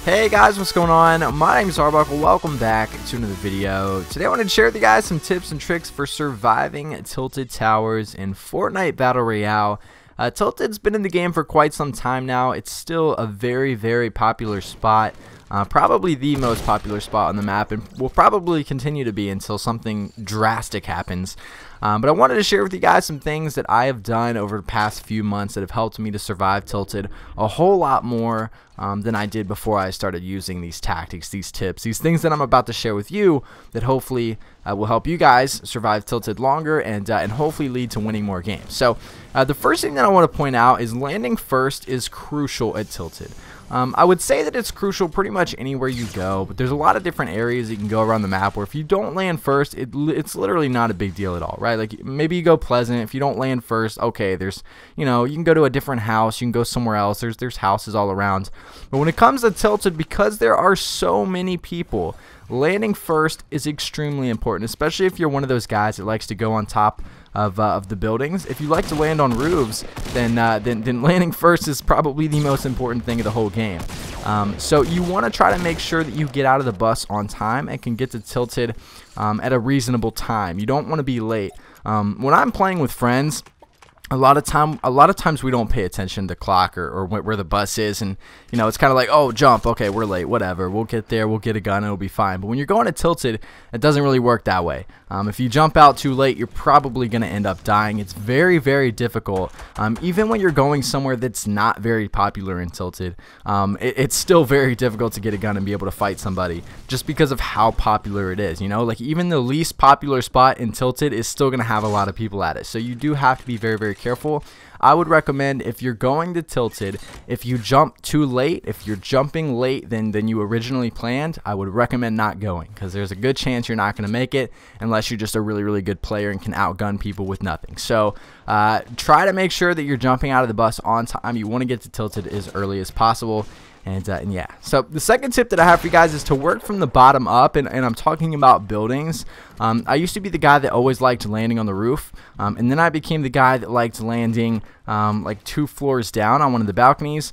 Hey guys, what's going on? My name is Arbuckle. Welcome back to another video. Today I wanted to share with you guys some tips and tricks for surviving tilted towers in Fortnite Battle Royale. Tilted's been in the game for quite some time now. It's still a very popular spot. Probably the most popular spot on the map, and will probably continue to be until something drastic happens. But I wanted to share with you guys some things that I have done over the past few months that have helped me to survive Tilted a whole lot more than I did before I started using these tactics, these tips, these things that I'm about to share with you that hopefully will help you guys survive Tilted longer and hopefully lead to winning more games. So the first thing that I want to point out is landing first is crucial at Tilted. I would say that it's crucial pretty much anywhere you go, but there's a lot of different areas you can go around the map where if you don't land first, it's literally not a big deal at all, right? Like maybe you go Pleasant. If you don't land first, okay, there's, you know, you can go to a different house, you can go somewhere else. There's houses all around. But when it comes to Tilted, because there are so many people, landing first is extremely important, especially if you're one of those guys that likes to go on top of the buildings. If you like to land on roofs, then landing first is probably the most important thing of the whole game. So you want to try to make sure that you get out of the bus on time and can get to Tilted at a reasonable time. You don't want to be late. When I'm playing with friends, a lot of times we don't pay attention to the clock or where the bus is, and you know, it's kind of like, oh, jump, okay, we're late, whatever, we'll get there, we'll get a gun, and it'll be fine. But when you're going to Tilted, it doesn't really work that way. If you jump out too late, you're probably going to end up dying. It's very difficult. Even when you're going somewhere that's not very popular in Tilted, it's still very difficult to get a gun and be able to fight somebody just because of how popular it is. You know, like even the least popular spot in Tilted is still going to have a lot of people at it. So you do have to be very careful. I would recommend, if you're going to Tilted, if you jump too late, if you're jumping late than you originally planned, I would recommend not going, because there's a good chance you're not going to make it unless you're just a really good player and can outgun people with nothing. So try to make sure that you're jumping out of the bus on time. You want to get to Tilted as early as possible. And yeah, so the second tip that I have for you guys is to work from the bottom up, and I'm talking about buildings. I used to be the guy that always liked landing on the roof, and then I became the guy that liked landing like 2 floors down on one of the balconies.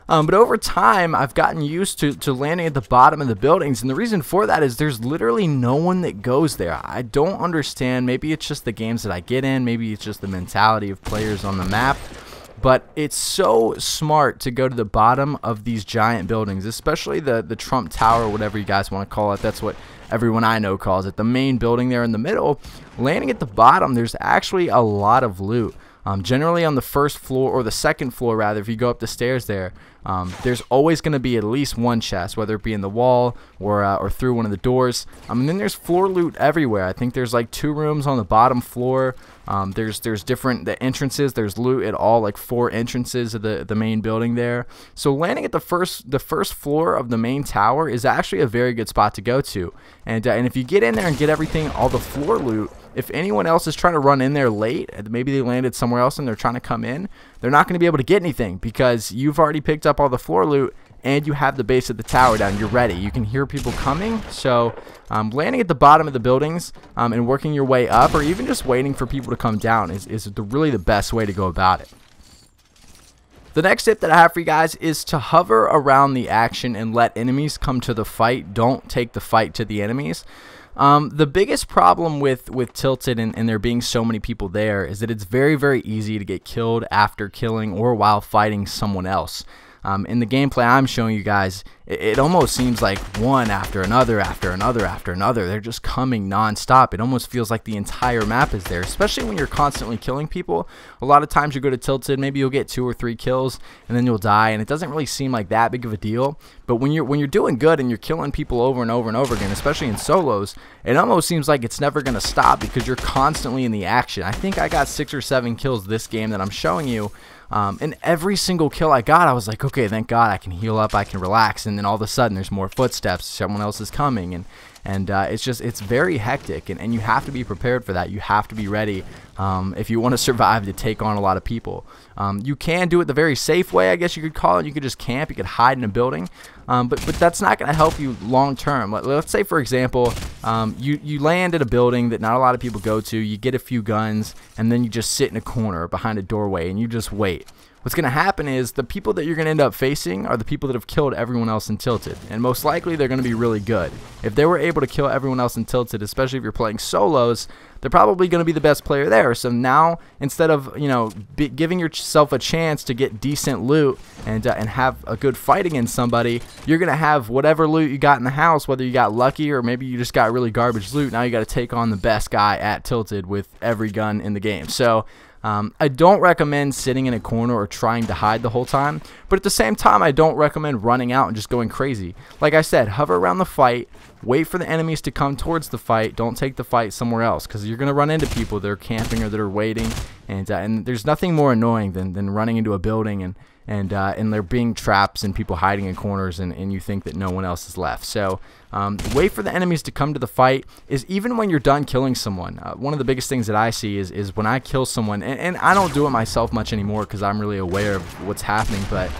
But over time, I've gotten used to landing at the bottom of the buildings, and the reason for that is there's literally no one that goes there. I don't understand. Maybe it's just the games that I get in. Maybe it's just the mentality of players on the map. But it's so smart to go to the bottom of these giant buildings, especially the Trump Tower, whatever you guys want to call it. That's what everyone I know calls it. The main building there in the middle. Landing at the bottom, there's actually a lot of loot. Generally on the first floor, or the second floor rather, if you go up the stairs there, there's always going to be at least one chest, whether it be in the wall or through one of the doors. And then there's floor loot everywhere. I think there's like 2 rooms on the bottom floor. There's the entrances. There's loot at all like 4 entrances of the main building there. So landing at the first floor of the main tower is actually a very good spot to go to. And if you get in there and get everything, all the floor loot, if anyone else is trying to run in there late, maybe they landed somewhere else and they're trying to come in, they're not going to be able to get anything because you've already picked up all the floor loot and you have the base of the tower down. You're ready. You can hear people coming. So landing at the bottom of the buildings and working your way up, or even just waiting for people to come down, is really the best way to go about it. The next tip that I have for you guys is to hover around the action and let enemies come to the fight. Don't take the fight to the enemies. The biggest problem with Tilted and there being so many people there is that it's very easy to get killed after killing or while fighting someone else. In the gameplay I'm showing you guys, it almost seems like one after another. They're just coming non-stop. It almost feels like the entire map is there, especially when you're constantly killing people. A lot of times you go to Tilted, maybe you'll get 2 or 3 kills and then you'll die, and it doesn't really seem like that big of a deal. But when you're doing good and you're killing people over and over again, especially in solos, it almost seems like it's never going to stop because you're constantly in the action. I think I got 6 or 7 kills this game that I'm showing you. And every single kill I got, I was like, okay, thank God, I can heal up, I can relax. And then all of a sudden there's more footsteps, someone else is coming, and it's very hectic, and you have to be prepared for that. You have to be ready if you want to survive to take on a lot of people. You can do it the very safe way, I guess you could call it. You could just camp, you could hide in a building, but that's not going to help you long term. Let's say, for example, you land at a building that not a lot of people go to, you get a few guns, and then you just sit in a corner behind a doorway and you just wait. what's going to happen is the people that you're going to end up facing are the people that have killed everyone else in Tilted, and most likely they're going to be really good. If they were able to kill everyone else in Tilted, especially if you're playing solos, they're probably going to be the best player there. So now, instead of giving yourself a chance to get decent loot and have a good fight against somebody, you're going to have whatever loot you got in the house, whether you got lucky or maybe you just got really garbage loot. Now you got to take on the best guy at Tilted with every gun in the game. So I don't recommend sitting in a corner or trying to hide the whole time, but at the same time, I don't recommend running out and just going crazy. Like I said, hover around the fight, wait for the enemies to come towards the fight. Don't take the fight somewhere else, because you're going to run into people that are camping or that are waiting, and there's nothing more annoying than running into a building and there being traps and people hiding in corners, and you think that no one else is left. So wait for the enemies to come to the fight. Is even when you're done killing someone, one of the biggest things that I see is when I kill someone, and I don't do it myself much anymore because I'm really aware of what's happening, but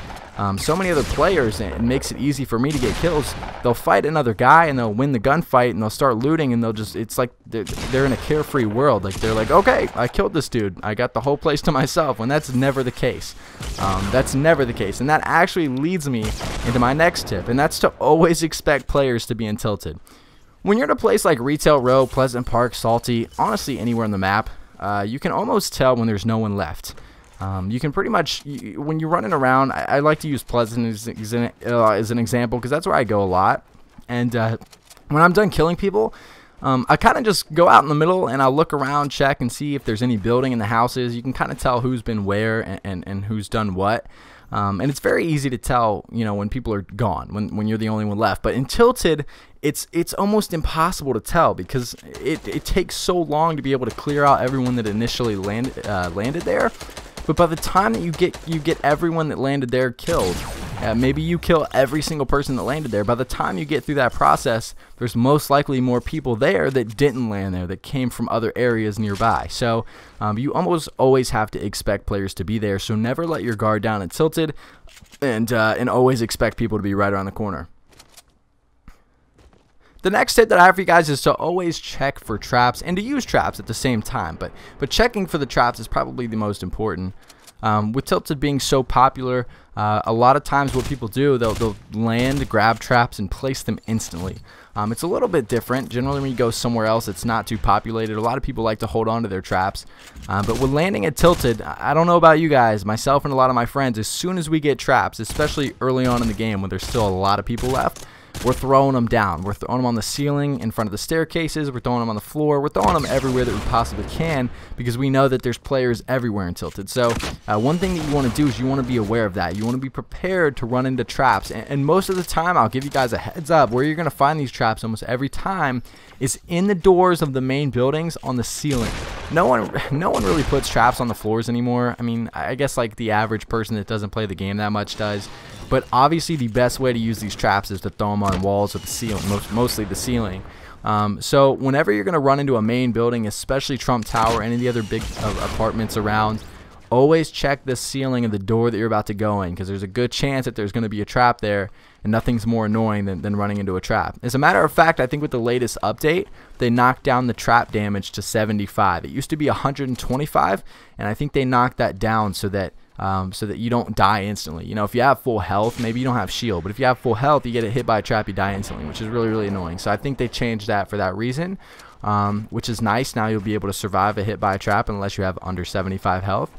so many other players, it makes it easy for me to get kills. They'll fight another guy and they'll win the gunfight and they'll start looting, and it's like they're in a carefree world. Like they're like, okay, I killed this dude, I got the whole place to myself, when that's never the case. That's never the case, and that actually leads me into my next tip, and that's to always expect players to be in Tilted. When you're in a place like Retail Row, Pleasant Park, Salty, honestly anywhere on the map, you can almost tell when there's no one left. You can pretty much, when you're running around, I like to use Pleasant as an example because that's where I go a lot. And when I'm done killing people, I kind of just go out in the middle and I'll look around, check, and see if there's any building in the houses. You can kind of tell who's been where and who's done what. And it's very easy to tell, when people are gone, when you're the only one left. But in Tilted, it's almost impossible to tell because it takes so long to be able to clear out everyone that initially landed there. But by the time that you get everyone that landed there killed, maybe you kill every single person that landed there. By the time you get through that process, there's most likely more people there that didn't land there, that came from other areas nearby. So you almost always have to expect players to be there. So never let your guard down and Tilted, and always expect people to be right around the corner. The next tip that I have for you guys is to always check for traps and to use traps at the same time. But checking for the traps is probably the most important. With Tilted being so popular, a lot of times what people do, they'll land, grab traps, and place them instantly. It's a little bit different. Generally, when you go somewhere else it's not too populated, a lot of people like to hold on to their traps. But when landing at Tilted, I don't know about you guys, myself and a lot of my friends, as soon as we get traps, especially early on in the game when there's still a lot of people left, we're throwing them down. We're throwing them on the ceiling, in front of the staircases. We're throwing them on the floor. We're throwing them everywhere that we possibly can because we know that there's players everywhere in Tilted. So one thing that you want to do is you want to be aware of that. You want to be prepared to run into traps. And most of the time, I'll give you guys a heads up, where you're going to find these traps almost every time is in the doors of the main buildings on the ceiling. No one really puts traps on the floors anymore. I mean, I guess like the average person that doesn't play the game that much does. But obviously the best way to use these traps is to throw them on walls or the ceiling, mostly the ceiling. So whenever you're going to run into a main building, especially Trump Tower, any of the other big apartments around, always check the ceiling of the door that you're about to go in, because there's a good chance that there's going to be a trap there, and nothing's more annoying than running into a trap. As a matter of fact, I think with the latest update, they knocked down the trap damage to 75. It used to be 125, and I think they knocked that down so that you don't die instantly. If you have full health, maybe you don't have shield, but if you have full health, you get hit by a trap, you die instantly, which is really, really annoying. So I think they changed that for that reason, which is nice. Now you'll be able to survive a hit by a trap unless you have under 75 health.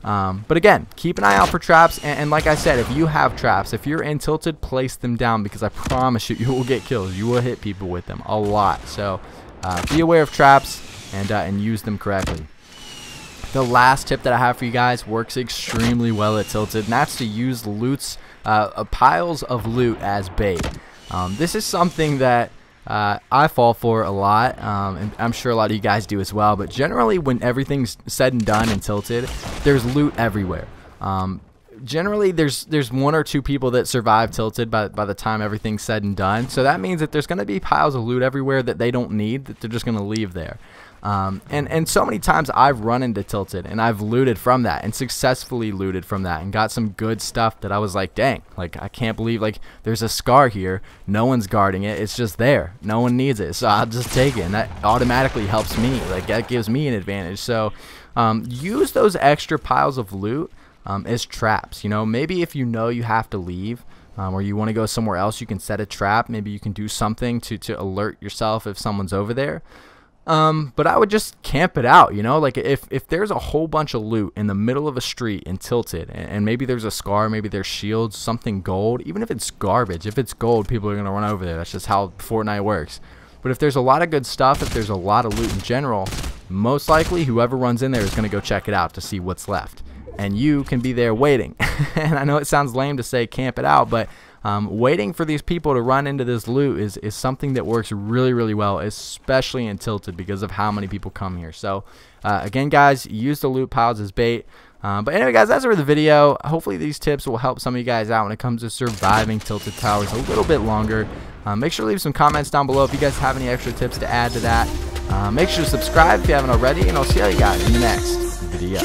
But again, keep an eye out for traps, and like I said, if you have traps, if you're in Tilted, place them down, because I promise you will get kills. You will hit people with them a lot. So be aware of traps and use them correctly. The last tip that I have for you guys works extremely well at Tilted, and that's to use loots, piles of loot as bait. This is something that I fall for a lot, and I'm sure a lot of you guys do as well, but generally when everything's said and done in Tilted, there's loot everywhere. Generally there's one or two people that survive Tilted by the time everything's said and done, so that means that there's going to be piles of loot everywhere that they don't need, that they're just going to leave there. And so many times I've run into Tilted and I've looted from that, and successfully looted from that, and got some good stuff that I was like, dang, like I can't believe, like there's a scar here, no one's guarding it, it's just there, no one needs it, so I'll just take it, and that automatically helps me, like that gives me an advantage. So use those extra piles of loot is traps. You know, maybe if you know you have to leave, or you want to go somewhere else, you can set a trap. Maybe you can do something to alert yourself if someone's over there. But I would just camp it out, you know, like if there's a whole bunch of loot in the middle of a street in Tilted, and maybe there's a scar, maybe there's shields, something gold, even if it's garbage, if it's gold, people are going to run over there. That's just how Fortnite works. But if there's a lot of good stuff, if there's a lot of loot in general, most likely whoever runs in there is going to go check it out to see what's left. And you can be there waiting. And I know it sounds lame to say camp it out, but waiting for these people to run into this loot is something that works really, really well, especially in Tilted because of how many people come here. So again, guys, use the loot piles as bait. But anyway, guys, that's for the video. Hopefully these tips will help some of you guys out when it comes to surviving Tilted Towers a little bit longer. Make sure to leave some comments down below if you guys have any extra tips to add to that. Make sure to subscribe if you haven't already, and I'll see you guys in the next video.